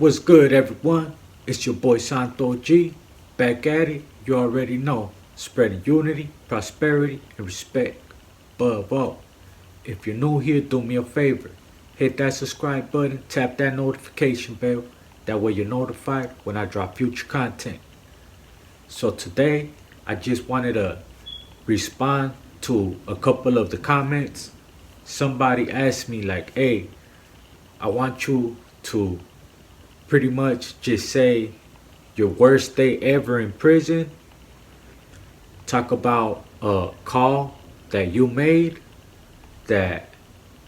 What's good, everyone? It's your boy Santo G. Back at it, you already know. Spreading unity, prosperity, and respect. Above all, if you're new here, do me a favor. Hit that subscribe button, tap that notification bell. That way you're notified when I drop future content. So today, I just wanted to respond to a couple of the comments. Somebody asked me like, hey, I want you to pretty much just say your worst day ever in prison. Talk about a call that you made that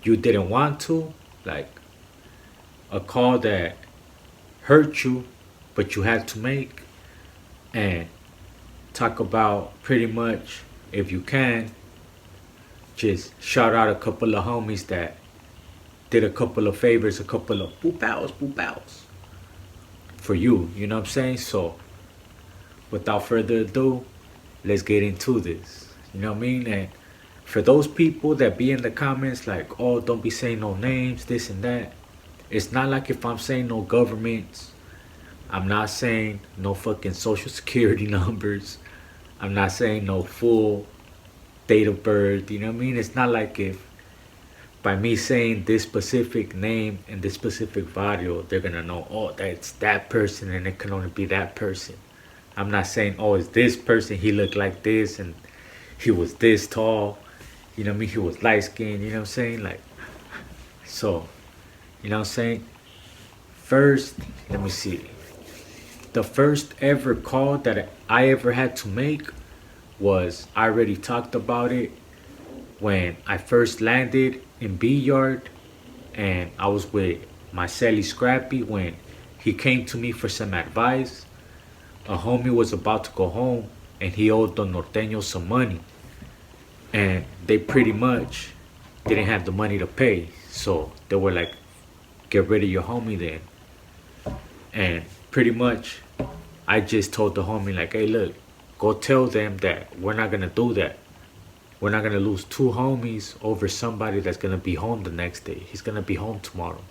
you didn't want to, like a call that hurt you but you had to make, and talk about pretty much, if you can, just shout out a couple of homies that did a couple of favors, a couple of boop outs for you, you know what I'm saying? So without further ado, let's get into this. You know what I mean? And for those people that be in the comments like, oh, don't be saying no names, this and that. It's not like if I'm saying no governments, I'm not saying no fucking social security numbers. I'm not saying no full date of birth. You know what I mean? It's not like if by me saying this specific name and this specific video, they're gonna know, oh, that's that person and it can only be that person. I'm not saying, oh, it's this person, he looked like this and he was this tall. You know what I mean? He was light skinned, you know what I'm saying? Like, so, you know what I'm saying? First, let me see. The first ever call that I ever had to make was, I already talked about it, when I first landed in B Yard and I was with my celly Scrappy when he came to me for some advice. A homie was about to go home and he owed the Norteños some money. And they pretty much didn't have the money to pay. So they were like, get rid of your homie then. And pretty much I just told the homie like, hey, look, go tell them that we're not gonna do that. We're not gonna lose two homies over somebody that's gonna be home the next day. He's gonna be home tomorrow.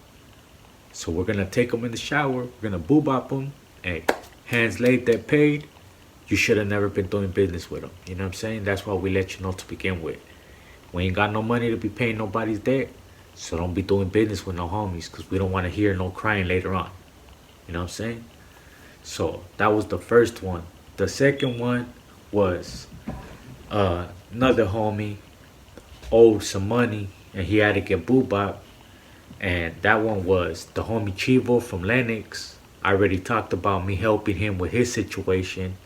So we're gonna take him in the shower, we're gonna boobop him, and hands laid, that paid. You should have never been doing business with him. You know what I'm saying? That's why we let you know to begin with. We ain't got no money to be paying nobody's debt. So don't be doing business with no homies, because we don't want to hear no crying later on. You know what I'm saying? So that was the first one. The second one was another homie owed some money and he had to get boobop. And that one was the homie Chivo from Lennox. I already talked about me helping him with his situation.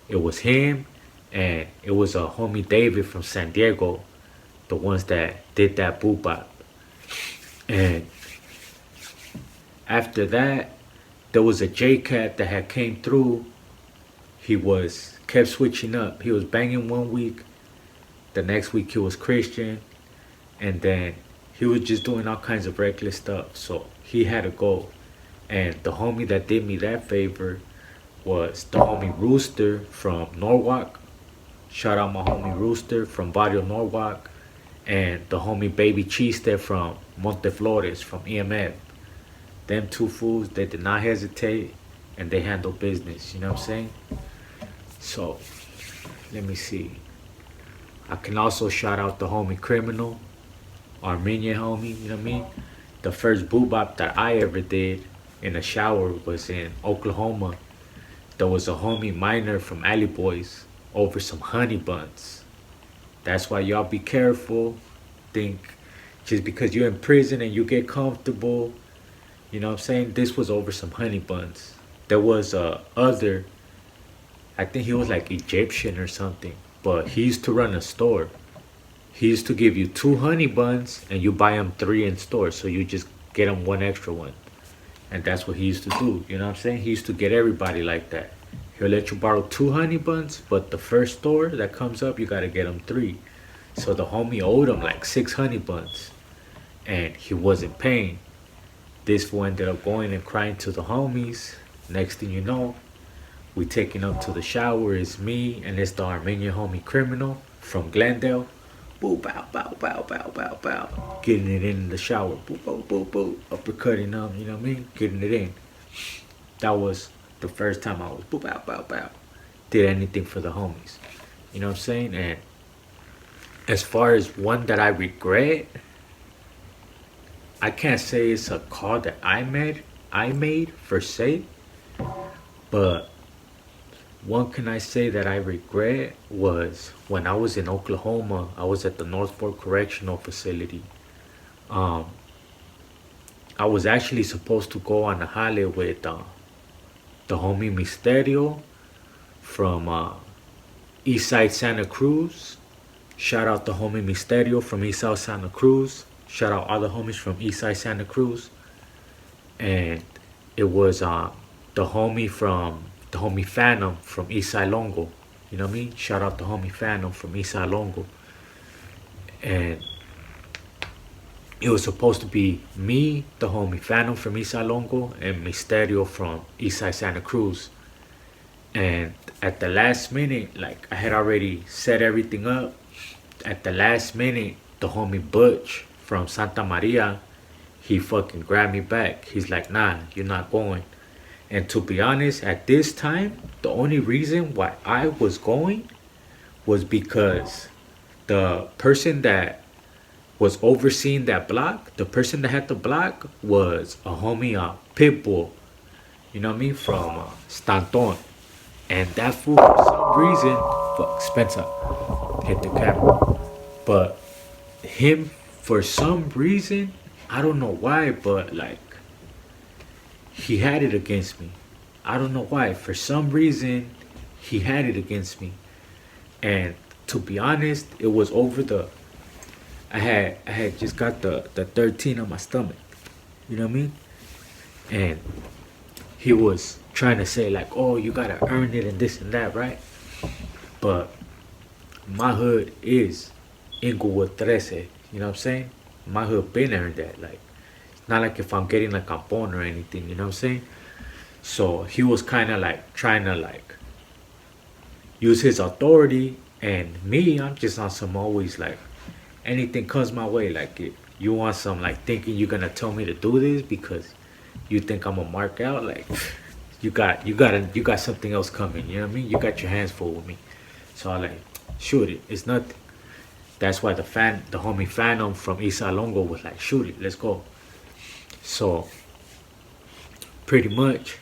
It was him and it was a homie David from San Diego, the ones that did that boobop. And after that, there was a J-Cat that had came through. He kept switching up. He was banging one week, the next week he was Christian, and then he was just doing all kinds of reckless stuff. So he had to go. And the homie that did me that favor was the homie Rooster from Norwalk. Shout out my homie Rooster from Barrio Norwalk. And the homie Baby Chiste from Monteflores from EMF. Them two fools, they did not hesitate and they handled business. You know what I'm saying? So, let me see. I can also shout out the homie Criminal, Armenian homie, you know what I mean? The first boobop that I ever did in a shower was in Oklahoma. There was a homie Minor from Alley Boys over some honey buns. That's why y'all be careful. Think just because you're in prison and you get comfortable, you know what I'm saying? This was over some honey buns. There was other, I think he was like Egyptian or something, but he used to run a store. He used to give you 2 honey buns and you buy them 3 in store, so you just get them 1 extra one. And that's what he used to do, you know what I'm saying? He used to get everybody like that. He'll let you borrow 2 honey buns, but the first store that comes up, you gotta get them 3. So the homie owed him like 6 honey buns and he wasn't paying. This fool ended up going and crying to the homies. Next thing you know, we taking up to the shower. It's me and it's the Armenian homie Criminal from Glendale. Boo, bow, bow, bow, bow, bow, bow. Getting it in the shower. Boo, boo, boo, boo. Uppercutting them, you know what I mean? Getting it in. That was the first time I was boop, bow, bow, bow, did anything for the homies. You know what I'm saying? And as far as one that I regret, I can't say it's a call that I made per se, but one can I say that I regret was when I was in Oklahoma. I was at the North Fork Correctional Facility. Um, I was actually supposed to go on a holiday with the homie Misterio from Eastside Santa Cruz. Shout out the homie Misterio from Eastside Santa Cruz. Shout out all the homies from Eastside Santa Cruz. And it was the homie Phantom from Eastside Longo. You know what I mean? Shout out the homie Phantom from Eastside Longo. And it was supposed to be me, the homie Phantom from Eastside Longo, and Misterio from Eastside Santa Cruz. And at the last minute, like I had already set everything up. At the last minute, the homie Butch from Santa Maria, he fucking grabbed me back. He's like, nah, you're not going. And to be honest, at this time, the only reason why I was going was because the person that was overseeing that block, the person that had the block was a homie, Pitbull, you know what I mean, from Stanton. And that fool, for some reason, fuck, Spencer, hit the camera. But him, for some reason, I don't know why, but like, he had it against me. I don't know why. For some reason, he had it against me. And to be honest, it was over the. I had just got the 13 on my stomach. You know what I mean? And he was trying to say like, oh, you gotta earn it and this and that, right? But my hood is Inglewood 13. You know what I'm saying? My hood been earned that. Like, it's not like if I'm getting like a bone or anything. You know what I'm saying? So he was kind of like trying to like use his authority, and me, I'm just on some always like anything comes my way. Like if you want some like thinking you're gonna tell me to do this because you think I'm gonna mark out, like you got something else coming. You know what I mean? You got your hands full with me. So I like shoot it. It's nothing. That's why the homie Phantom from Eastside Longo was like, shoot it, let's go. So pretty much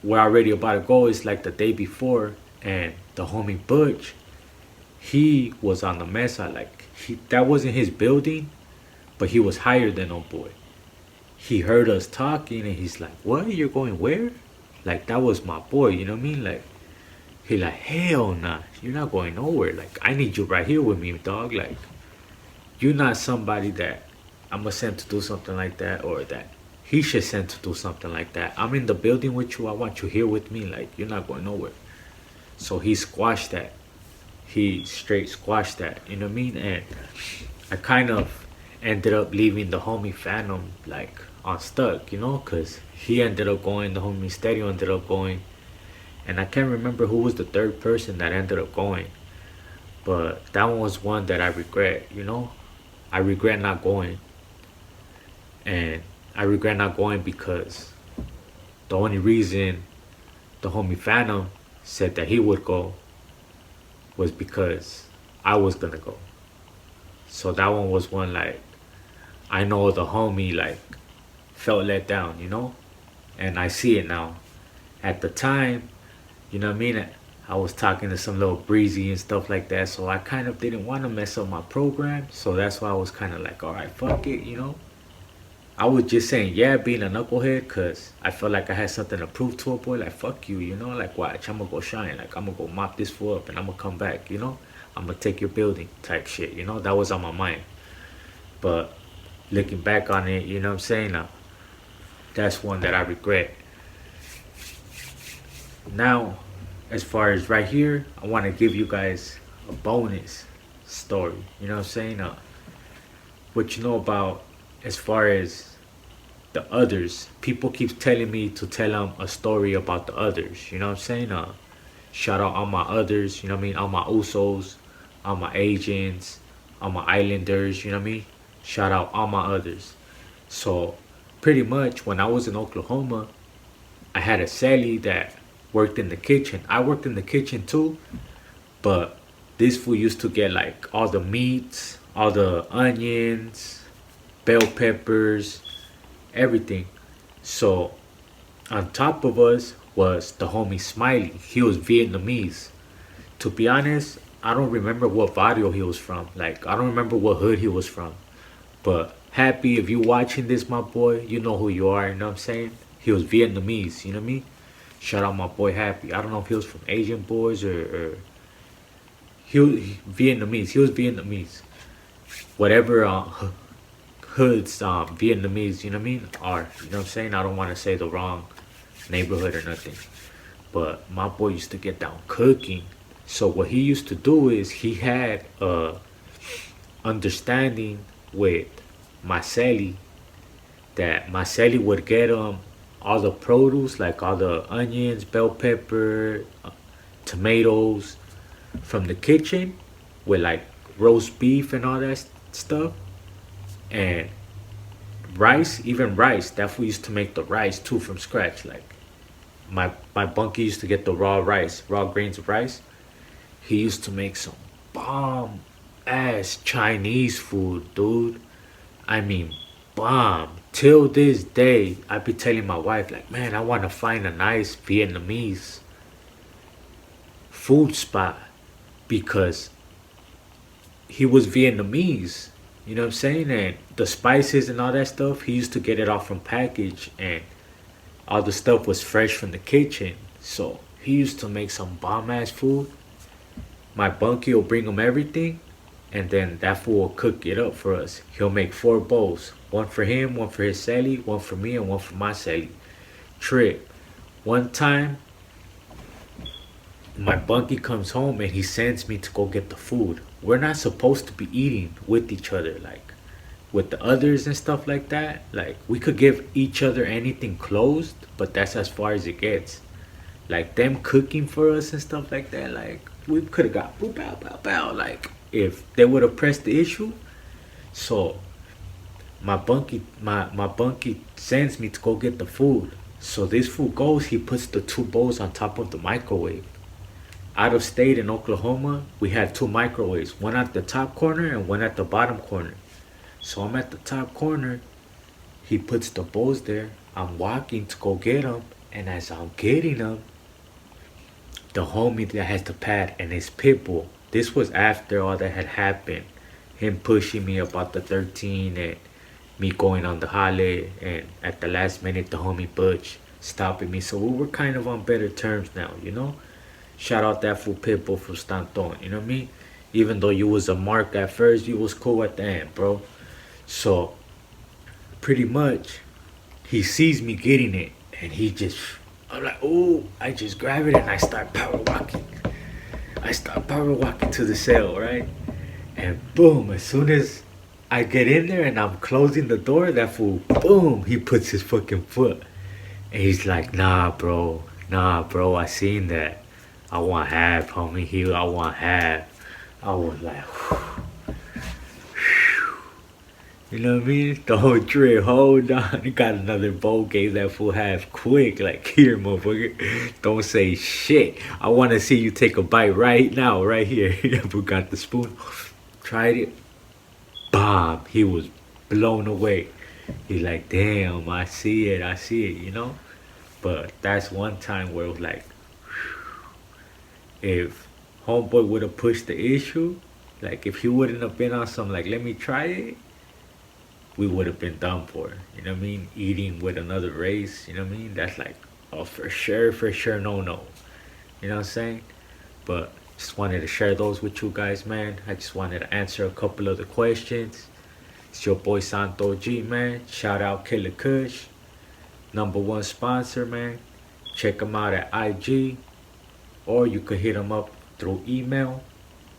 we're already about to go. It's like the day before, and the homie Butch, he was on the mesa. Like that wasn't his building, but he was higher than old boy. He heard us talking, and he's like, "What? You're going where?" Like that was my boy. You know what I mean? Like he like, hell nah, you're not going nowhere. Like I need you right here with me, dog. Like you're not somebody that I'm gonna send to do something like that, or that he should send to do something like that. I'm in the building with you. I want you here with me. Like you're not going nowhere. So he squashed that. He straight squashed that. You know what I mean? And I kind of ended up leaving the homie Phantom like unstuck, you know, cause he ended up going. The homie Stereo ended up going, and I can't remember who was the third person that ended up going. But that one was one that I regret. You know, I regret not going, and I regret not going because the only reason the homie Phantom said that he would go was because I was gonna go. So that one was one like I know the homie like felt let down, you know? And I see it now. At the time, you know what I mean? I was talking to some little breezy and stuff like that, so I kind of didn't want to mess up my program. So that's why I was kind of like, all right, fuck it, you know? I was just saying, yeah, being a knucklehead, because I felt like I had something to prove to a boy. Like, fuck you, you know? Like, watch, I'm going to go shine. Like, I'm going to go mop this fool up and I'm going to come back, you know? I'm going to take your building type shit, you know? That was on my mind. But looking back on it, you know what I'm saying? That's one that I regret. Now, as far as right here, I want to give you guys a bonus story. You know what I'm saying? What you know about as far as the others. People keep telling me to tell them a story about the others. You know what I'm saying? Shout out all my others. You know what I mean? All my Usos, all my agents, all my Islanders. You know what I mean? Shout out all my others. So pretty much when I was in Oklahoma, I had a celly that worked in the kitchen. I worked in the kitchen too, but this fool used to get like all the meats, all the onions, bell peppers, everything. So on top of us was the homie Smiley. He was Vietnamese. To be honest, I don't remember what barrio he was from. Like I don't remember what hood he was from. But Happy, if you watching this, my boy, you know who you are. You know what I'm saying? He was Vietnamese. You know what I mean? Shout out my boy Happy. I don't know if he was from Asian boys or Vietnamese. He was Vietnamese. Whatever hoods Vietnamese, you know what I mean, are. You know what I'm saying? I don't want to say the wrong neighborhood or nothing. But my boy used to get down cooking. So what he used to do is he had understanding with Marcelli that Marcelli would get all the produce like all the onions, bell pepper, tomatoes from the kitchen with like roast beef and all that stuff and rice, even rice. That fool used to make the rice too from scratch. Like my bunkie used to get the raw rice, raw grains of rice. He used to make some bomb ass Chinese food, dude. I mean, bomb. Till this day, I be telling my wife, like, man, I want to find a nice Vietnamese food spot because he was Vietnamese. You know what I'm saying? And the spices and all that stuff, he used to get it off from package, and all the stuff was fresh from the kitchen. So he used to make some bomb ass food. My bunkie will bring him everything, and then that fool will cook it up for us. He'll make 4 bowls. One for him, one for his celly, one for me, and one for my celly. Trip. One time, my bunkie comes home and he sends me to go get the food. We're not supposed to be eating with each other, like with the others and stuff like that. Like we could give each other anything closed, but that's as far as it gets. Like them cooking for us and stuff like that. Like we could have got boop bow bow bow. Like if they would have pressed the issue. So my bunkie sends me to go get the food. So this food goes, he puts the 2 bowls on top of the microwave. Out of state in Oklahoma, we had 2 microwaves, one at the top corner and one at the bottom corner. So I'm at the top corner, he puts the bowls there. I'm walking to go get them, and as I'm getting them, the homie that has the pad and his pit bull. This was after all that had happened. Him pushing me about the 13 and me going on the holly, and at the last minute the homie Butch stopping me. So we were kind of on better terms now, you know? Shout out that fool Pitbull from Stanton, you know what I mean? Even though you was a mark at first, you was cool at the end, bro. So pretty much he sees me getting it and he just, I'm like, oh, I just grab it and I start power walking. I start power walking to the cell, right? And boom, as soon as I get in there and I'm closing the door, that fool, boom, he puts his fucking foot. And he's like, nah, bro, I seen that. I want half, homie. I want half. I was like, you know what I mean? The whole trip, hold on. He got another bowl, gave that fool half quick. Like, here, motherfucker. Don't say shit. I want to see you take a bite right now, right here. We got the spoon. Tried it. Bomb. He was blown away. He's like, damn, I see it, you know? But that's one time where it was like, if homeboy would have pushed the issue, like if he wouldn't have been on some like let me try it, we would have been done for. You know what I mean? Eating with another race, you know what I mean? That's like a for sure no. You know what I'm saying? But just wanted to share those with you guys, man. I just wanted to answer a couple of the questions. It's your boy Santo G, man. Shout out Killer Kush, #1 sponsor, man. Check him out at IG, or you could hit them up through email.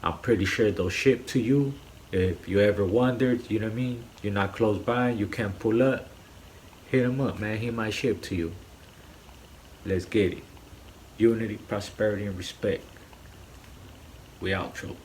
I'm pretty sure they'll ship to you. If you ever wondered, you know what I mean, you're not close by, you can't pull up, hit him up, man. He might ship to you. Let's get it. Unity, prosperity, and respect. We outro.